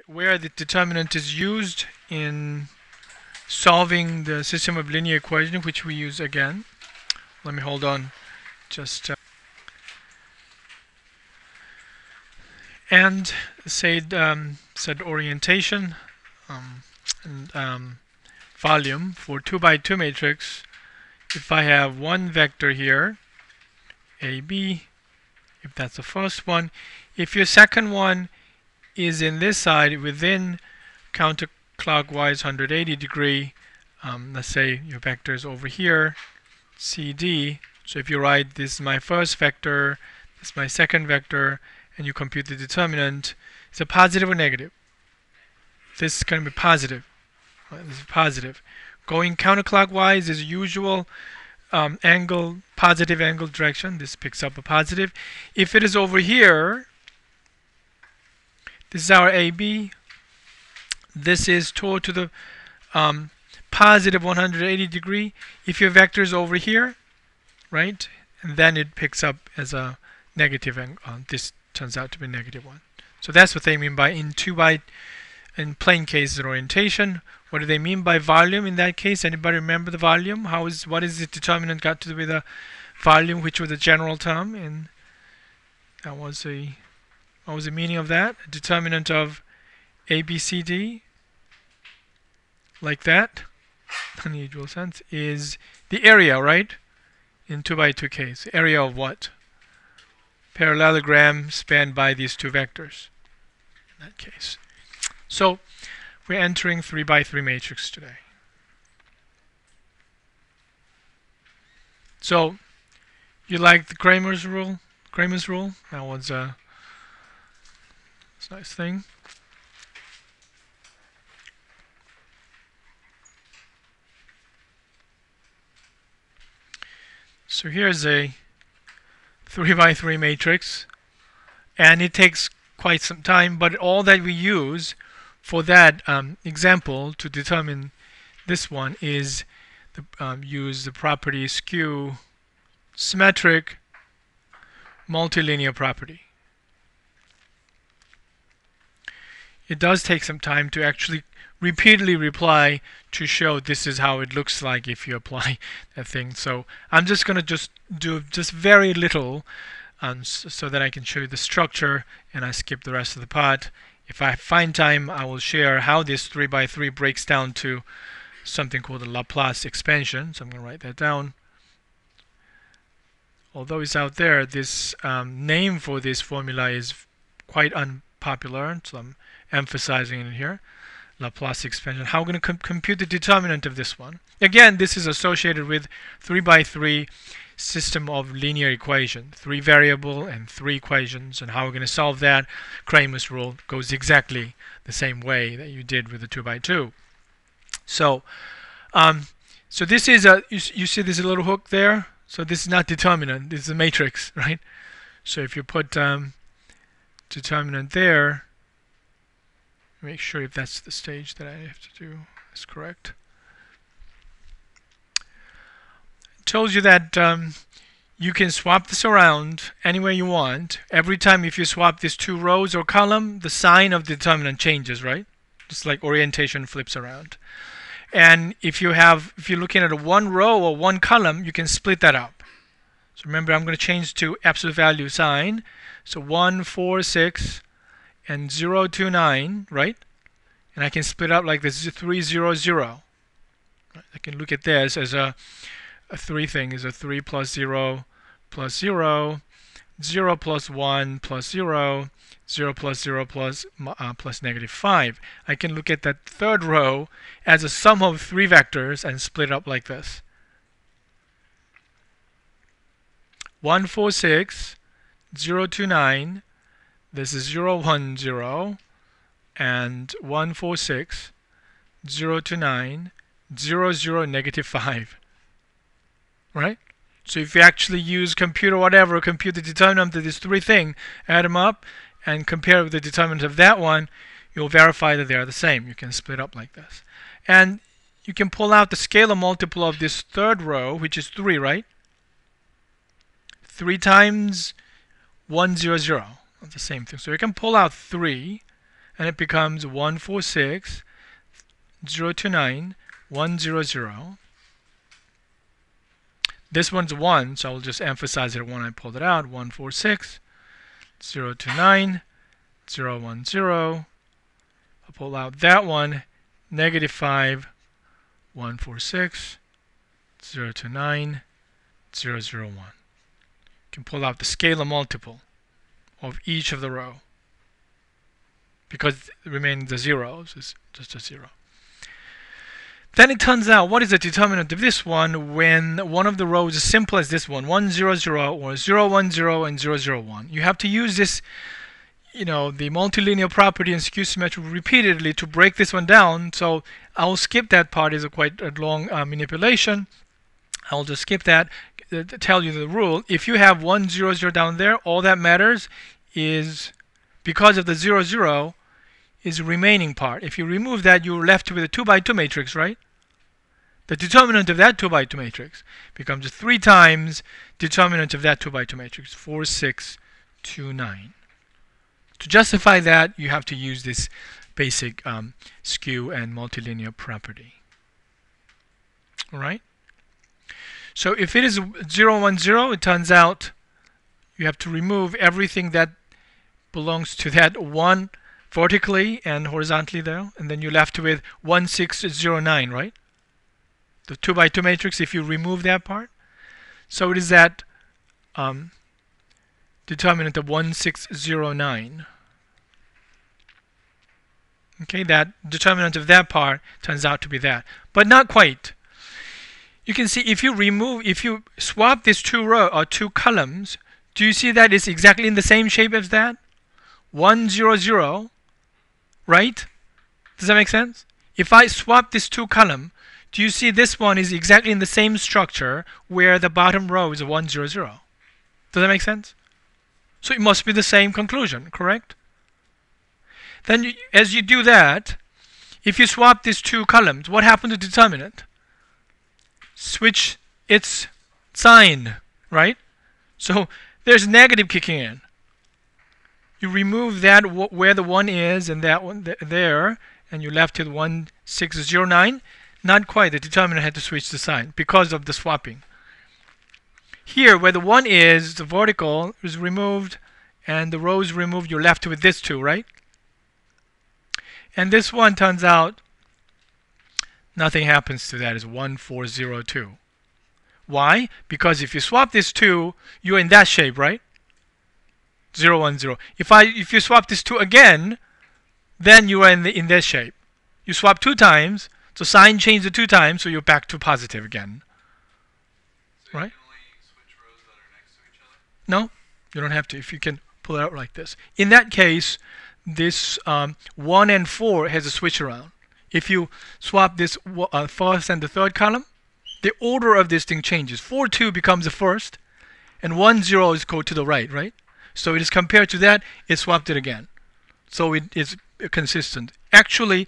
where the determinant is used in solving the system of linear equation, which we use again. Let me hold on just and said orientation and volume for 2 by 2 matrix. If I have one vector here, AB, if that's the first one, if your second one is in this side within counterclockwise 180 degree, let's say your vector is over here, CD. So if you write this is my first vector, this is my second vector, and you compute the determinant, it's a positive or negative? This is going to be positive. Right? This is positive. Going counterclockwise is usual angle, positive angle direction. This picks up a positive. If it is over here, this is our AB. This is toward to the positive 180 degree. If your vector is over here, right, and then it picks up as a negative angle. This turns out to be -1. So that's what they mean by in plane cases orientation. What do they mean by volume in that case? Anybody remember the volume? What is the determinant got to do with the volume, which was a general term? And that was what was the meaning of that? A determinant of ABCD, like that, in the usual sense, is the area, right? In 2 by 2 case, area of what? Parallelogram spanned by these two vectors. In that case, so we're entering 3 by 3 matrix today. So you like the Cramers rule? Cramers rule? That was a nice thing. So here's a 3 by 3 matrix, and it takes quite some time, but all that we use for that example to determine this one is use the property skew symmetric multilinear property. It does take some time to actually repeatedly reply to show this is how it looks like if you apply that thing. So I'm just going to do very little so that I can show you the structure, and I skip the rest of the part. If I find time, I will share how this 3 by 3 breaks down to something called a Laplace expansion. So I'm going to write that down. Although it's out there, this name for this formula is quite unpopular, so I'm emphasizing it here. Laplace expansion. How we're going to compute the determinant of this one. Again, this is associated with 3 by 3 system of linear equation, 3 variable and 3 equations, and how we're going to solve that. Cramers rule goes exactly the same way that you did with the 2 by 2. So, so this is you see there's a little hook there. So this is not determinant. This is a matrix, right? So if you put determinant there, make sure if that's the stage that I have to do is correct. It tells you that you can swap this around any way you want. Every time if you swap these 2 rows or column, the sign of the determinant changes, right? Just like orientation flips around. And if you're looking at a 1 row or 1 column, you can split that up. So remember, I'm going to change to absolute value sign. So 1, 4, 6. And 0 to 9, right? And I can split up like this, 3, 0, 0. I can look at this as a 3 thing, is a 3 plus 0 plus 0, 0 plus 1 plus 0, 0 plus 0 plus -5. I can look at that third row as a sum of 3 vectors and split it up like this. 1, 4, 6, 0 to 9. This is 0, 1, 0, and 1, 4, 6, 0 to 9, 0, 0, -5. Right? So if you actually use compute or whatever, compute the determinant of this 3 thing, add them up, and compare with the determinant of that one, you'll verify that they are the same. You can split up like this. And you can pull out the scalar multiple of this third row, which is 3, right? 3 times 1, 0, 0. The same thing. So you can pull out 3 and it becomes 146, 029, 100. This one's 1, so I'll just emphasize it when I pull it out. 146, 029, 010. I'll pull out that one, -5, 146, 029, 001. You can pull out the scalar multiple of each of the row, because remaining the zeros is just a 0. Then it turns out, what is the determinant of this one when one of the rows is simple as this one, 100 or 010 and 001. You have to use this, the multilinear property and skew symmetry repeatedly to break this one down. So I'll skip that part. It's quite a long manipulation. I'll just skip that, tell you the rule. If you have 100 down there, all that matters is, because of the 00, is the remaining part. If you remove that, you're left with a 2 by 2 matrix, right? The determinant of that 2 by 2 matrix becomes 3 times determinant of that 2 by 2 matrix, 4, 6, 2, 9. To justify that, you have to use this basic skew and multilinear property. All right? So if it is 010, it turns out you have to remove everything that belongs to that 1 vertically and horizontally there, and then you're left with 1609, right? The 2 by 2 matrix, if you remove that part. So it is that determinant of 1609. Okay, that determinant of that part turns out to be that, but not quite. You can see if you swap these two columns, do you see that it's exactly in the same shape as that? 100, right? Does that make sense? If I swap this 2 column, do you see this one is exactly in the same structure where the bottom row is 100? Does that make sense? So it must be the same conclusion, correct? Then as you do that, if you swap these 2 columns, what happens to determinant? Switch its sign, right? So there's negative kicking in. You remove that where the 1 is and that one there, and you're left with 1609. Not quite. The determinant had to switch the sign because of the swapping. Here, where the 1 is, the vertical is removed and the row is removed. You're left with this 2, right? And this one turns out nothing happens to that. It's 1402. Why? Because if you swap this 2, you're in that shape, right? 010. If you swap this 2 again, then you are in this shape. You swap 2 times, so sign changes 2 times, so you're back to positive again. So right? You can only switch rows that are next to each other? No, you don't have to. If you can pull it out like this. In that case, this 1 and 4 has a switch around. If you swap this first and the third column, the order of this thing changes. 4, 2 becomes the first, and 1, 0 is go to the right, right? So it is compared to that, it swapped it again. So it is consistent. Actually,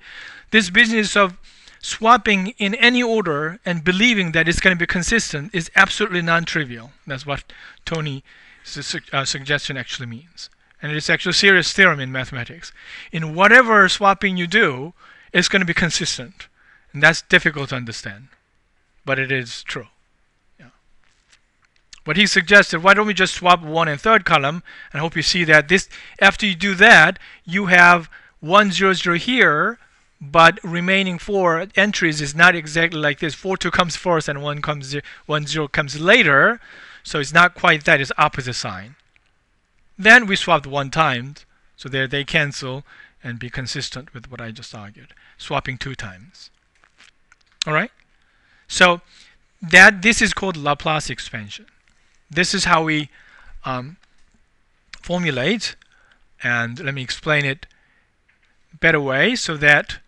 this business of swapping in any order and believing that it's going to be consistent is absolutely non-trivial. That's what Tony's suggestion actually means. And it is actually a serious theorem in mathematics. In whatever swapping you do, it's going to be consistent. And that's difficult to understand. But it is true. Yeah. But he suggested, why don't we just swap 1 and third column? And I hope you see that this, after you do that, you have 1, 0, 0 here, but remaining 4 entries is not exactly like this. 4, 2 comes first and 1, 0 comes later. So it's not quite that. It's opposite sign. Then we swapped 1 time, so there they cancel and be consistent with what I just argued. Swapping 2 times. All right? So this is called Laplace expansion. This is how we formulate, and let me explain it a better way so that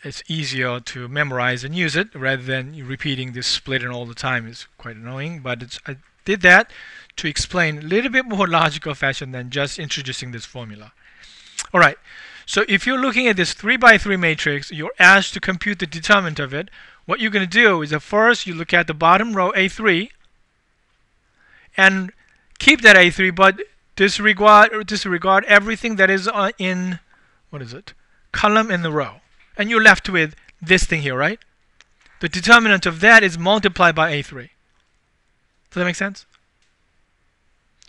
it's easier to memorize and use it rather than you repeating this split and all the time is quite annoying. But I did that to explain a little bit more logical fashion than just introducing this formula. All right. So if you're looking at this 3 by 3 matrix, you're asked to compute the determinant of it. What you're going to do is at first you look at the bottom row A3 and keep that A3, but disregard everything that is in, what is it? column and the row. And you're left with this thing here, right? The determinant of that is multiplied by A3. Does that make sense?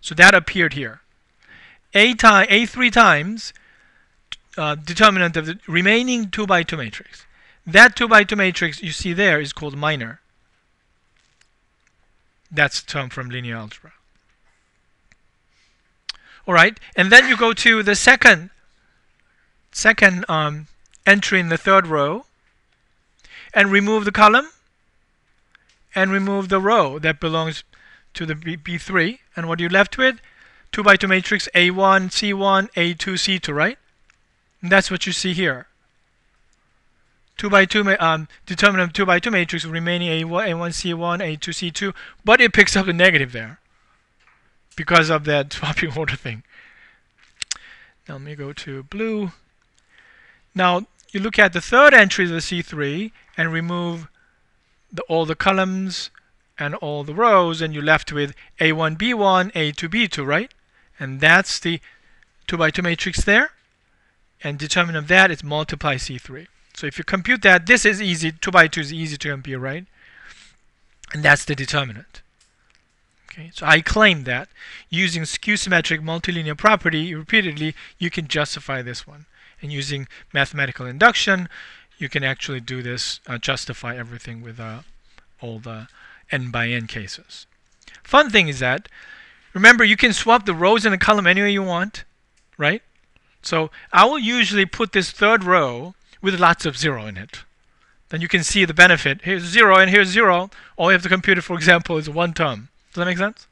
So that appeared here. A3 times determinant of the remaining 2 by 2 matrix. That 2 by 2 matrix you see there is called minor. That's a term from linear algebra. All right, and then you go to the second entry in the third row and remove the column and remove the row that belongs to the B3. And what are you left with? 2 by 2 matrix A1, C1, A2, C2, right? And that's what you see here. 2 by 2 determinant of 2 by 2 matrix remaining A1, C1, A2, C2, but it picks up the negative there because of that swapping order thing. Now let me go to blue. Now you look at the third entry of the C3 and remove all the columns and all the rows, and you're left with A1, B1, A2, B2, right? And that's the 2 by 2 matrix there. And determinant of that is multiply C3. So if you compute that, this is easy. 2 by 2 is easy to compute, right? And that's the determinant. Okay, so I claim that using skew-symmetric multilinear property repeatedly, you can justify this one. And using mathematical induction, you can actually do this, justify everything with all the n by n cases. Fun thing is that, remember, you can swap the rows in a column any way you want, right? So I will usually put this third row with lots of 0 in it. Then you can see the benefit. Here's 0 and here's 0. All you have to compute it, for example, is one term. Does that make sense?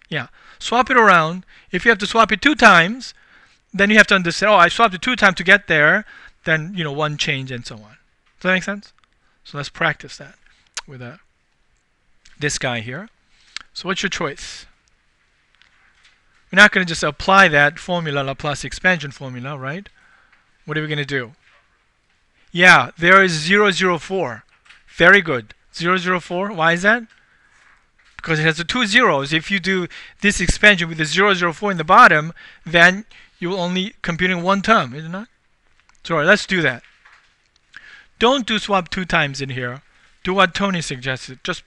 Yeah. Swap it around. If you have to swap it 2 times, then you have to understand, oh, I swapped it 2 times to get there. Then, one change and so on. Does that make sense? So let's practice that with this guy here. So what's your choice? We're not going to just apply that formula, Laplace expansion formula, right? What are we going to do? Yeah, there is 004. Very good. 004. Why is that? Because it has the 2 zeros. If you do this expansion with the 004 in the bottom, then you will only computing one term, is it not? So all right, let's do that. Don't do swap 2 times in here. Do what Tony suggested. Just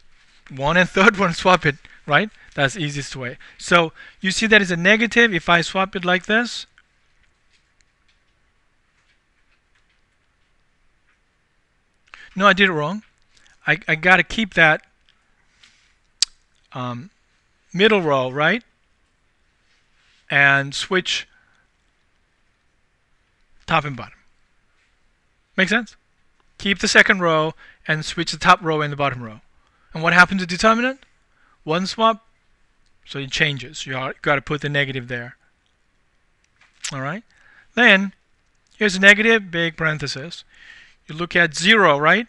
1 and third one, swap it, right? That's the easiest way. So you see that is a negative. If I swap it like this, no, I did it wrong. I got to keep that middle row, right? And switch top and bottom. Make sense? Keep the second row and switch the top row and the bottom row. And what happened to determinant? One swap, so it changes. You got to put the negative there. All right? Then, here's a negative, big parenthesis. You look at 0, right?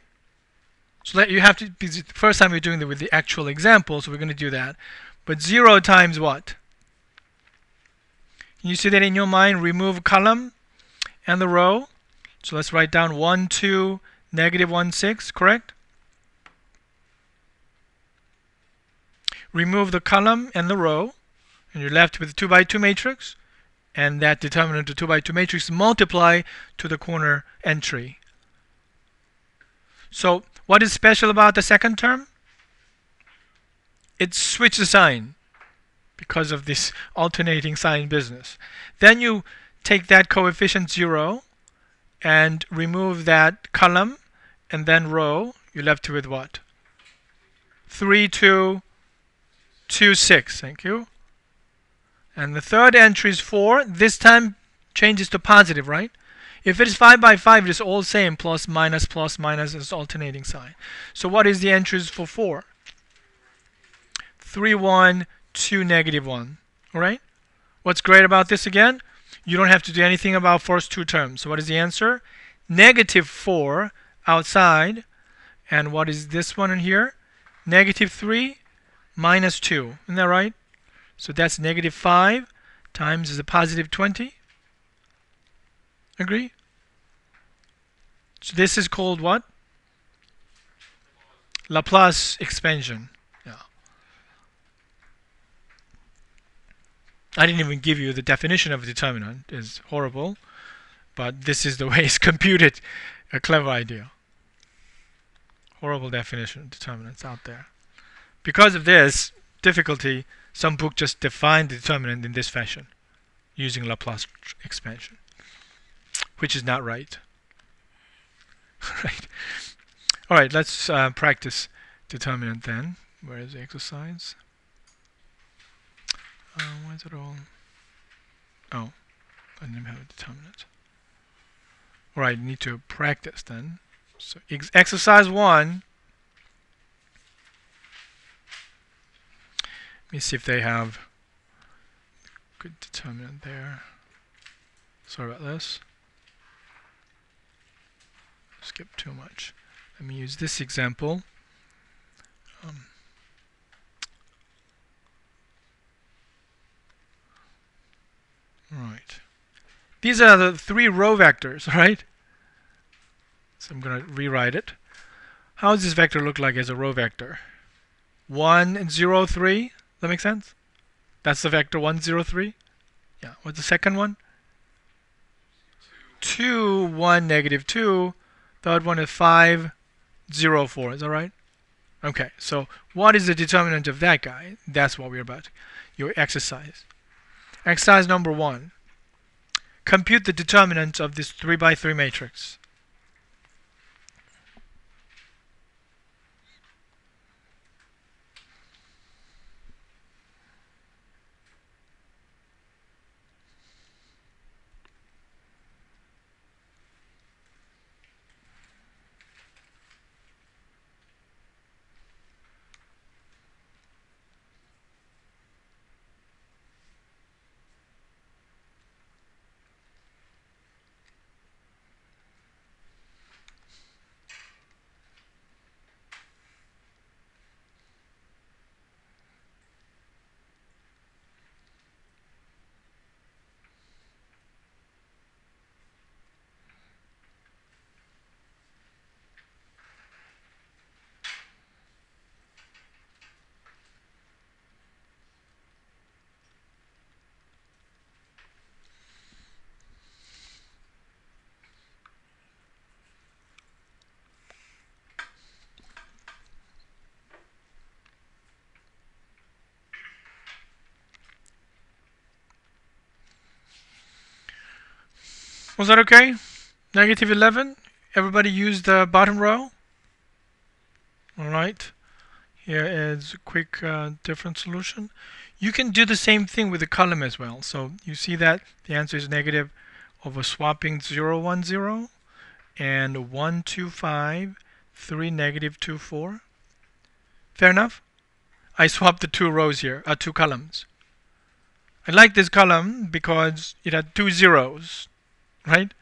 So that you have to be the first time you're doing it with the actual example, so we're going to do that. But 0 times what? Can you see that in your mind? Remove column and the row. So let's write down 1, 2, negative 1, 6, correct? Remove the column and the row, and you're left with a 2 by 2 matrix, and that determinant of 2 by 2 matrix multiply to the corner entry. So what is special about the second term? It switches sign because of this alternating sign business. Then you take that coefficient 0 and remove that column and then row. You're left with what? 3, 2, 2, 6. Thank you. And the third entry is 4. This time changes to positive, right? If it is 5 by 5, it is all same. Plus, minus is alternating sign. So what is the entries for 4? 3, 1, 2, negative 1. All right? What's great about this again? You don't have to do anything about first 2 terms. So what is the answer? Negative 4 outside. And what is this one in here? Negative 3 minus 2. Isn't that right? So that's negative 5 times is a positive 20. Agree? So this is called what? Laplace expansion. Yeah. I didn't even give you the definition of a determinant. It's horrible. but this is the way it's computed. A clever idea. Horrible definition of determinants out there. Because of this difficulty, some books just define the determinant in this fashion, using Laplace expansion, which is not right. Right. All right, let's practice determinant then. Where is the exercise? Why is it all? Oh, I didn't have a determinant. All right, need to practice then. So exercise 1. Let me see if they have good determinant there. Sorry about this. Skip too much. Let me use this example. Right. These are the 3 row vectors, right? So I'm going to rewrite it. How does this vector look like as a row vector? 1, 0, 3. Does that make sense? That's the vector 1, 0, 3. Yeah. What's the second one? 2, 1, negative 2. Third one is 5, 0, 4. Is that right? Okay. So what is the determinant of that guy? That's what we're about. Your exercise. Exercise number 1. Compute the determinant of this 3 by 3 matrix. Was that okay? Negative 11. Everybody use the bottom row. Alright. Here is a quick different solution. You can do the same thing with the column as well. So you see that the answer is negative over swapping 0, 1, 0 and 1, 2, 5, 3, negative 2, 4. Fair enough? I swapped the 2 rows here, 2 columns. I like this column because it had 2 zeros. Right?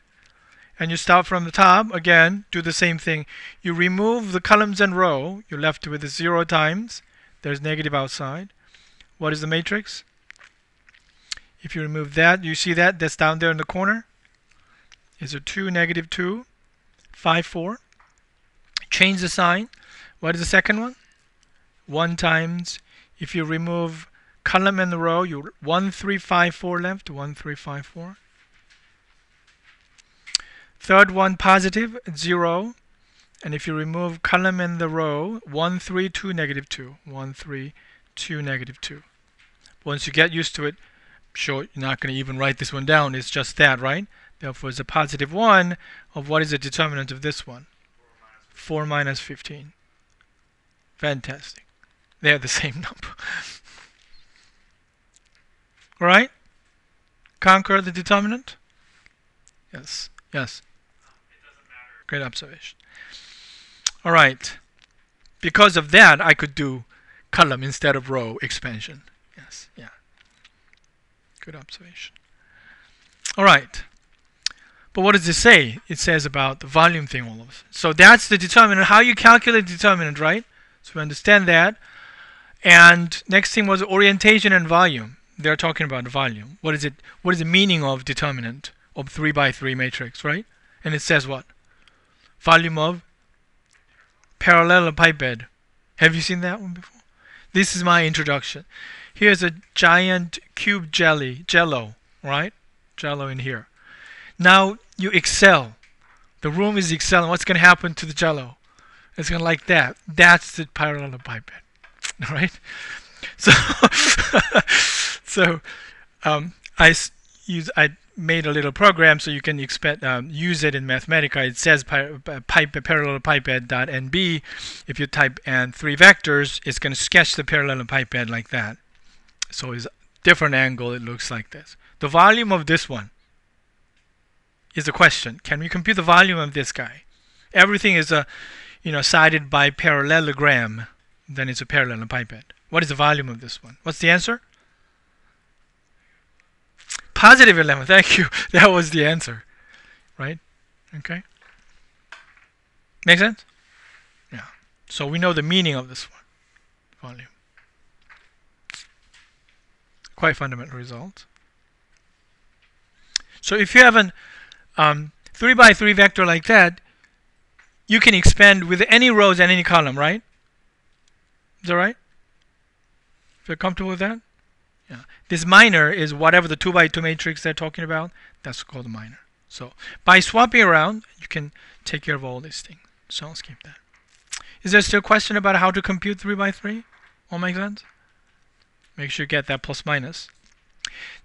And you start from the top, again, do the same thing. You remove the columns and row, you're left with 0 times. There's negative outside. What is the matrix? If you remove that, you see that? That's down there in the corner. Is a 2, negative 2, 5, 4. Change the sign. What is the second one? 1 times. If you remove column and the row, you 1, 3, 5, 4 left. 1, 3, 5, 4. Third one, positive, 0. And if you remove column and the row, 1, 3, 2, negative 2. 1, 3, 2, negative 2. Once you get used to it, sure, you're not going to even write this one down. It's just that, right? Therefore, it's a positive 1 of what is the determinant of this one? 4 minus 15. Fantastic. They're the same number. All right? Conquer the determinant? Yes. Yes. Great observation. All right. Because of that, I could do column instead of row expansion. Yes. Yeah. Good observation. All right. But what does this say? It says about the volume thing all of us. So that's the determinant. How you calculate determinant, right? So we understand that. And next thing was orientation and volume. They're talking about volume. What is it? What is the meaning of determinant of 3 by 3 matrix, right? And it says what? Volume of parallel pipe bed. Have you seen that one before? This is my introduction. Here's a giant cube jello, right? Jello in here. Now, you excel. The room is excelling. What's going to happen to the jello? It's going to like that. That's the parallelepiped, right? So, so I made a little program so you can use it in Mathematica. It says parallelepiped.nb. If you type and 3 vectors, it's going to sketch the parallelepiped like that. So it's a different angle. It looks like this. The volume of this one is the question. Can we compute the volume of this guy? Everything is sided by parallelogram. Then it's a parallelepiped. What is the volume of this one? What's the answer? Positive 11. Thank you. That was the answer. Right? Okay. Make sense? Yeah. So we know the meaning of this one. Volume. Quite fundamental result. So if you have an 3 by 3 vector like that, you can expand with any rows and any column, right? Is that right? Feel comfortable with that? Yeah. This minor is whatever the 2 by 2 matrix they're talking about. That's called a minor. So by swapping around, you can take care of all these things. So I'll skip that. Is there still a question about how to compute 3 by 3? All make sense? Make sure you get that plus minus.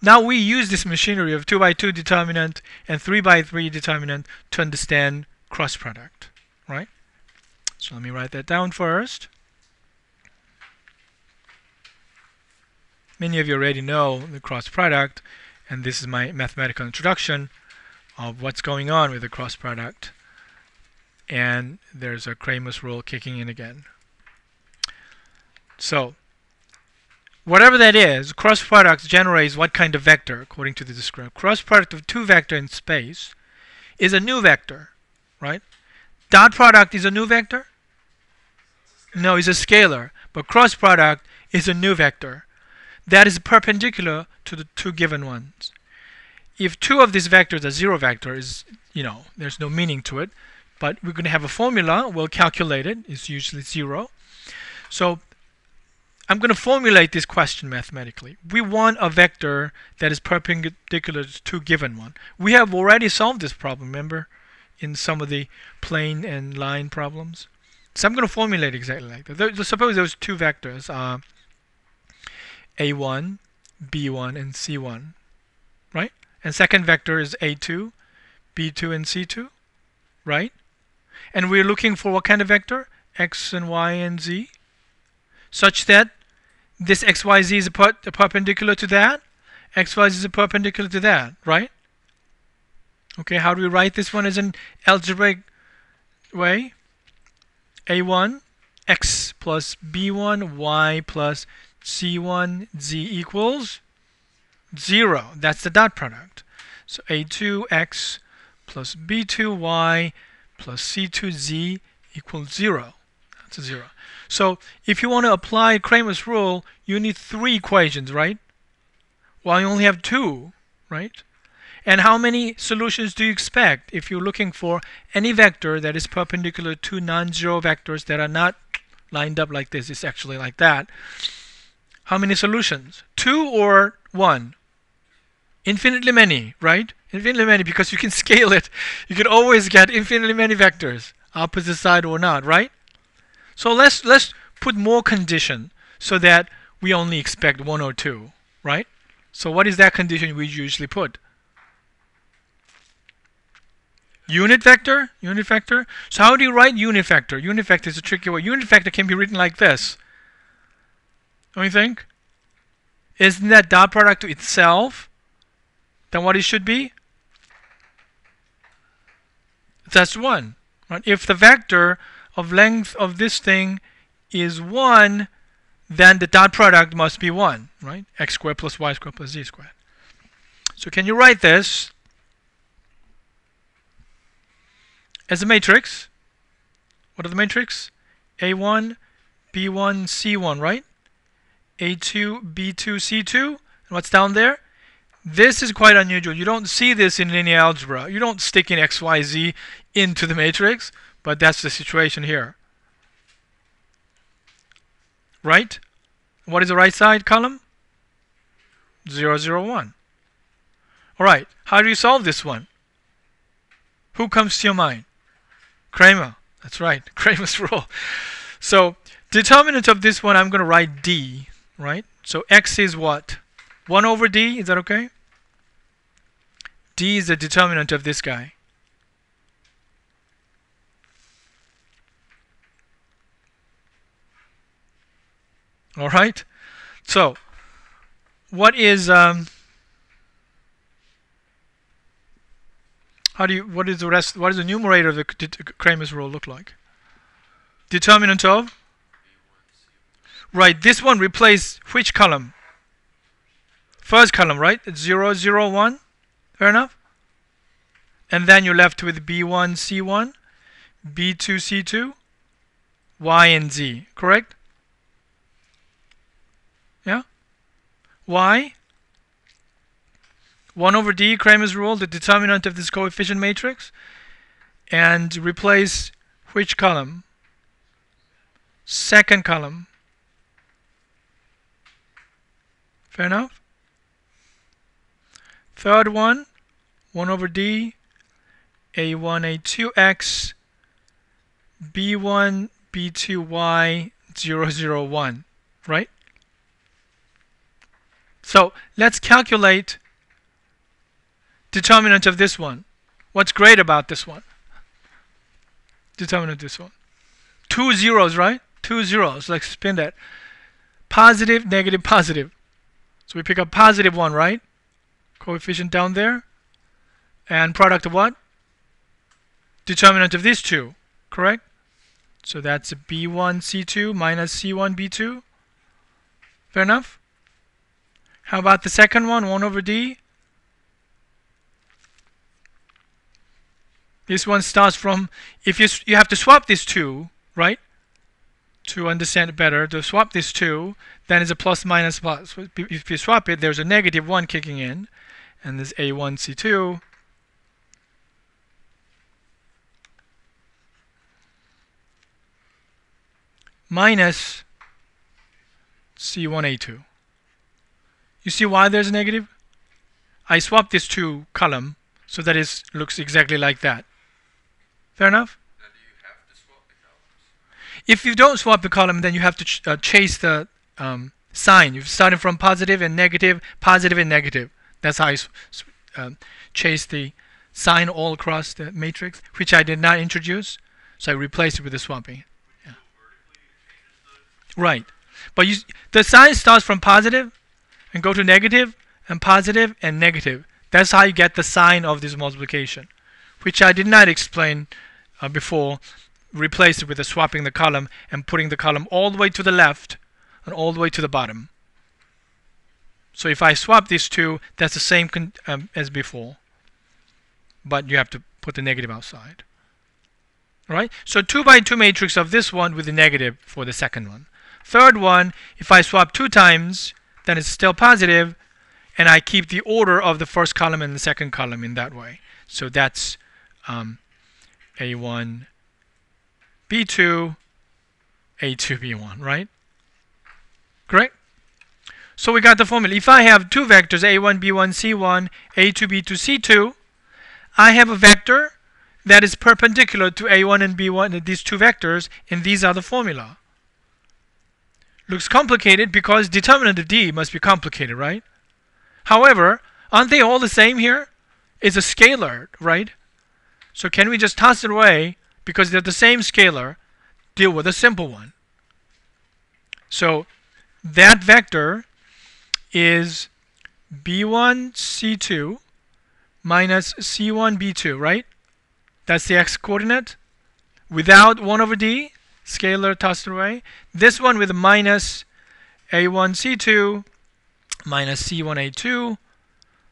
Now we use this machinery of 2 by 2 determinant and 3 by 3 determinant to understand cross product, right? So let me write that down first. Many of you already know the cross product, and this is my mathematical introduction of what's going on with the cross product. And there's a Cramers rule kicking in again. So whatever that is, cross product generates what kind of vector according to the description? Cross product of 2 vector in space is a new vector, right? Dot product is a new vector? No, it's a scalar. But cross product is a new vector that is perpendicular to the 2 given ones. If 2 of these vectors are 0 vectors, there's no meaning to it. But we're going to have a formula. We'll calculate it. It's usually 0. So I'm going to formulate this question mathematically. We want a vector that is perpendicular to 2 given one. We have already solved this problem, remember, in some of the plane and line problems. So I'm going to formulate exactly like that. Suppose those 2 vectors are A1, B1, and C1, right? And second vector is A2, B2, and C2, right? And we're looking for what kind of vector? X and Y and Z, such that this XYZ is perpendicular to that, XYZ is perpendicular to that, right? Okay, how do we write this one as an algebraic way? A1, X plus B1, Y plus C1, Z equals 0. That's the dot product. So A2, X plus B2, Y plus C2, Z equals 0. That's a 0. So if you want to apply Cramers rule, you need 3 equations, right? Well, you only have 2, right? And how many solutions do you expect if you're looking for any vector that is perpendicular to non-zero vectors that are not lined up like this? It's actually like that. How many solutions? 2 or 1? Infinitely many, right? Infinitely many, because you can scale it. You can always get infinitely many vectors, opposite side or not, right? So let's put more condition so that we only expect 1 or 2, right? So what is that condition we usually put? Unit vector? Unit vector? So how do you write unit vector? Unit vector is a tricky word. Unit vector can be written like this. Don't you think? Isn't that dot product to itself than what it should be? That's 1. Right? If the vector of length of this thing is 1, then the dot product must be 1, right? X squared plus Y squared plus Z squared. So can you write this as a matrix? What are the matrix? A1, B1, C1, right? A2, B2, C2. And what's down there? This is quite unusual. You don't see this in linear algebra. You don't stick in X, Y, Z into the matrix, but that's the situation here. Right? What is the right side column? 0, 0, 1. All right. How do you solve this one? Who comes to your mind? Cramer. That's right. Cramer's rule. So determinant of this one, I'm going to write D, right? So x is what? 1 over d. Is that okay? D is the determinant of this guy. All right. So what is what is the rest? What does the numerator of the Cramer's rule look like? Determinant of? Right. This one replace which column? First column, right? It's 0, 0, 1. Fair enough. And then you're left with B1, C1, B2, C2, Y, and Z. Correct? Yeah? Y? 1 over D, Cramer's rule, the determinant of this coefficient matrix. And replace which column? Second column. Fair enough? Third one, 1 over D, A1, A2X, B1, B2Y, 0, 0, 1. Right? So let's calculate determinant of this one. What's great about this one? Determinant of this one. 2 zeros, right? 2 zeros. Let's spin that. Positive, negative, positive. So we pick up positive one, right? Coefficient down there. And product of what? Determinant of these two. Correct? So that's a B1, C2 minus C1, B2. Fair enough? How about the second one? 1 over D. This one starts from, if you have to swap these two, right? To understand it better, to swap these two, then it's a plus minus plus. If you swap it, there's a negative 1 kicking in, and there's A1, C2. Minus C1, A2. You see why there's a negative? I swapped this two column so that it looks exactly like that. Fair enough? Now, do you have to swap the columns? If you don't swap the column, then you have to chase the sign. You're starting from positive and negative, positive and negative. That's how I chase the sign all across the matrix, which I did not introduce. So I replaced it with the swapping. Yeah. Right. But the sign starts from positive and go to negative and positive and negative. That's how you get the sign of this multiplication, which I did not explain before. Replace it with the swapping the column and putting the column all the way to the left and all the way to the bottom. So if I swap these two, that's the same as before, but you have to put the negative outside. All right? So 2 by 2 matrix of this one with the negative for the second one. Third one, if I swap 2 times, then it's still positive, and I keep the order of the first column and the second column in that way. So that's A1, B2, A2, B1, right? Correct? So we got the formula. If I have two vectors, A1, B1, C1, A2, B2, C2, I have a vector that is perpendicular to A1 and B1, these two vectors, and these are the formula. Looks complicated because determinant of D must be complicated, right? However, aren't they all the same here? It's a scalar, right? So can we just toss it away because they're the same scalar, deal with a simple one? So that vector is B1, C2 minus C1, B2, right? That's the x-coordinate. Without 1 over D, scalar tossed away. This one with minus A1, C2 minus C1, A2.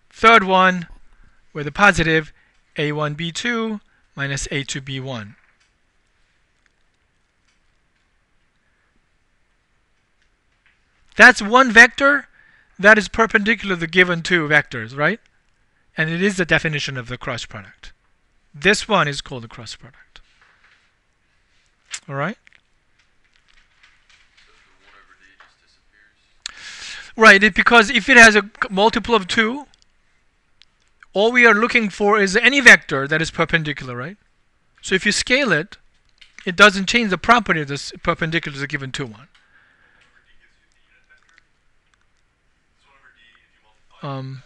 Third one with a positive A1, B2 minus A2, B1. That's one vector that is perpendicular to the given two vectors, right? And it is the definition of the cross product. This one is called the cross product. All right? So the 1 over D just disappears? Right, because if it has a multiple of 2, all we are looking for is any vector that is perpendicular, right? So if you scale it, it doesn't change the property of this perpendicular to the given 2, 1.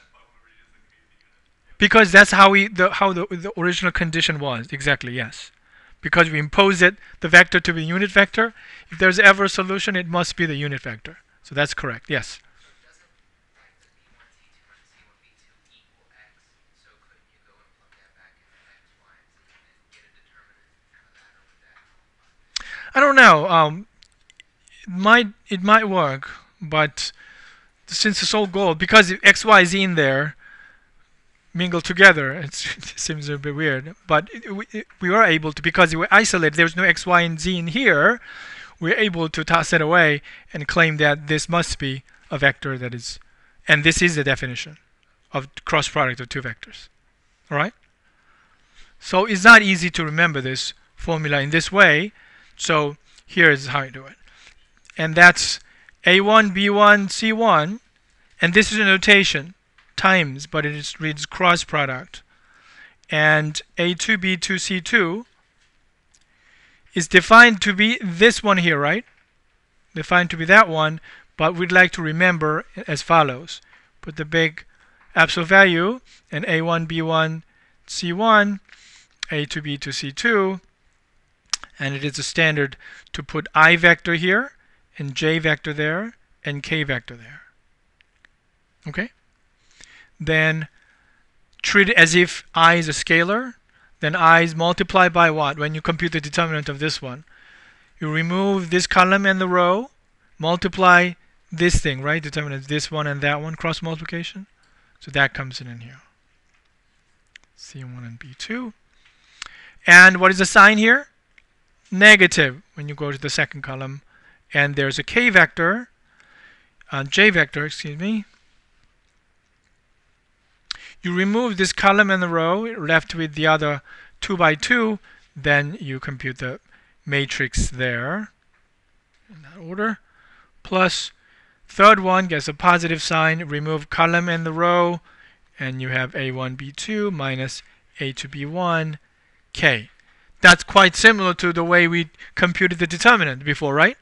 Because that's how the original condition was. Exactly, yes. Because we impose the vector to be a unit vector. If there's ever a solution, it must be the unit vector. So that's correct, yes. I don't know. It might work, but since it's all gold, because x, y, z in there mingle together, it seems a bit weird. But we were able to, because we isolated, there's no x, y, and z in here. We're able to toss it away and claim that this must be a vector that is, and this is the definition of cross product of two vectors. All right. So it's not easy to remember this formula in this way. So here is how you do it. And that's A1, B1, C1. And this is a notation, times, but it reads cross product. And A2, B2, C2 is defined to be this one here, right? Defined to be that one, but we'd like to remember as follows. Put the big absolute value and A1, B1, C1, A2, B2, C2. And it is a standard to put I vector here, and J vector there, and K vector there. Okay? Then treat it as if I is a scalar. Then I is multiplied by what? When you compute the determinant of this one, you remove this column and the row, multiply this thing, right? Determinant this one and that one, cross multiplication. So that comes in here. C1 and B2. And what is the sign here? Negative when you go to the second column. And there's a K vector, J vector, excuse me. You remove this column and the row, left with the other 2 by 2, then you compute the matrix there in that order. Plus, third one gets a positive sign, remove column and the row, and you have A1, B2 minus A2, B1, K. That's quite similar to the way we computed the determinant before, right?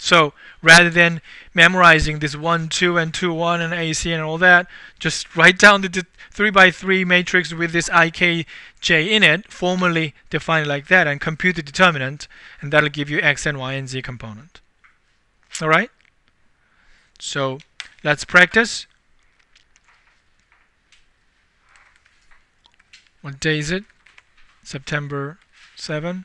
So rather than memorizing this 1, 2, and 2, 1, and AC and all that, just write down the 3 by 3 matrix with this IK, J in it, formally define it like that, and compute the determinant, and that'll give you X and Y and Z component. All right? So let's practice. What day is it? September 7.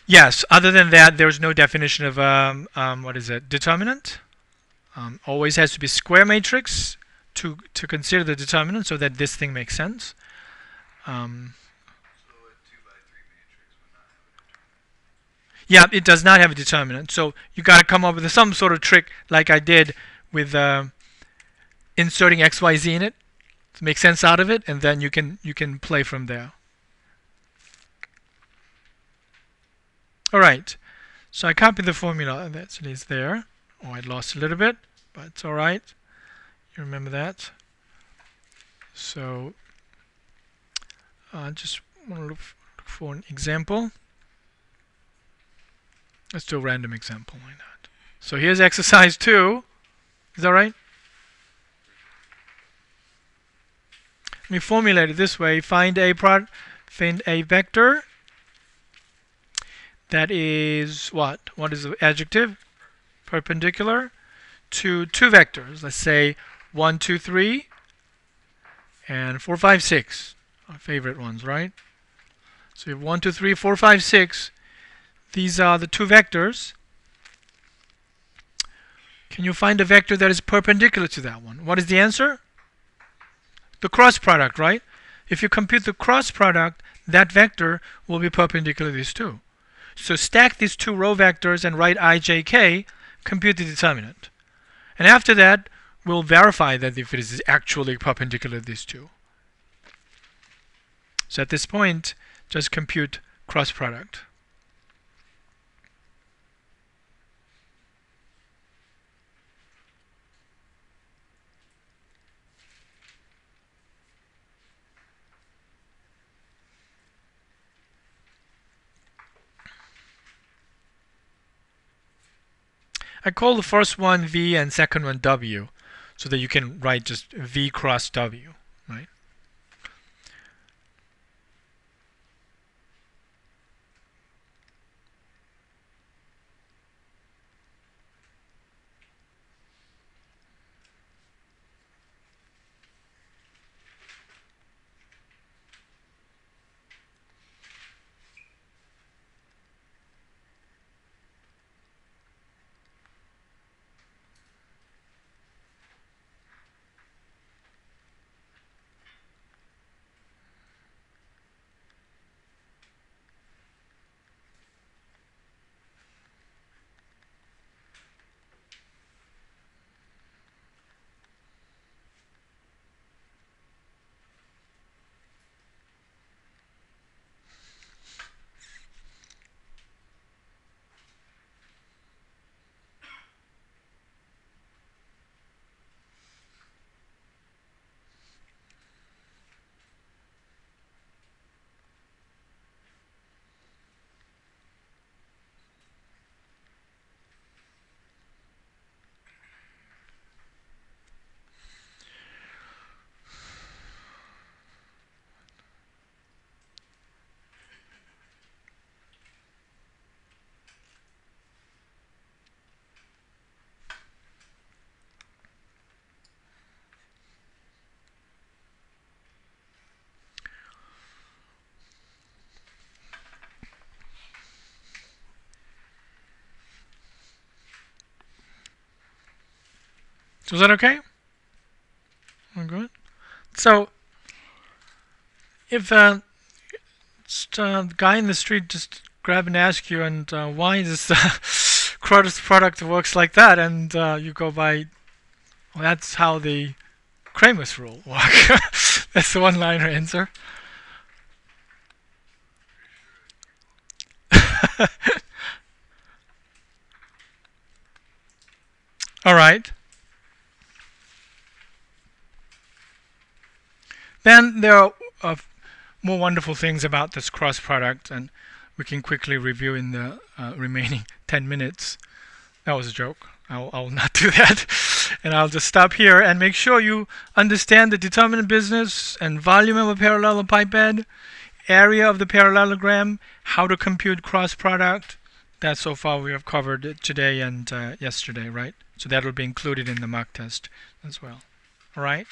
Yes, other than that, there's no definition of what is it? Determinant. Always has to be square matrix to consider the determinant, so that this thing makes sense. So a 2 by 3 matrix would not have a determinant. Yeah, it does not have a determinant. So you got to come up with some sort of trick, like I did with inserting X, Y, Z in it to make sense out of it, and then you can play from there. All right, so I copied the formula that is there. Oh, I lost a little bit, but it's all right. You remember that. So just want to look for an example. Let's do a random example like that. So here's exercise 2. Is that right? Let me formulate it this way. Find a vector that is what? What is the adjective? Perpendicular to two vectors. Let's say 1, 2, 3 and 4, 5, 6. Our favorite ones, right? So you have 1, 2, 3, 4, 5, 6. These are the two vectors. Can you find a vector that is perpendicular to that one? What is the answer? The cross product, right? If you compute the cross product, that vector will be perpendicular to these two. So stack these two row vectors and write I, J, K, compute the determinant. And after that, we'll verify that if it is actually perpendicular to these two. So at this point, just compute cross product. I call the first one V and second one W, so that you can write just V cross W, right? So is that okay? All good. So if the guy in the street just grab and ask you, and why this cross product works like that, and you go by, well, that's how the Cramers Rule work. That's the one-liner answer. All right. Then there are more wonderful things about this cross product, and we can quickly review in the remaining 10 minutes. That was a joke. I'll not do that. And I'll just stop here and make sure you understand the determinant business and volume of a parallelepiped, area of the parallelogram, how to compute cross product. That so far we have covered it today and yesterday, right? So that will be included in the mock test as well. All right?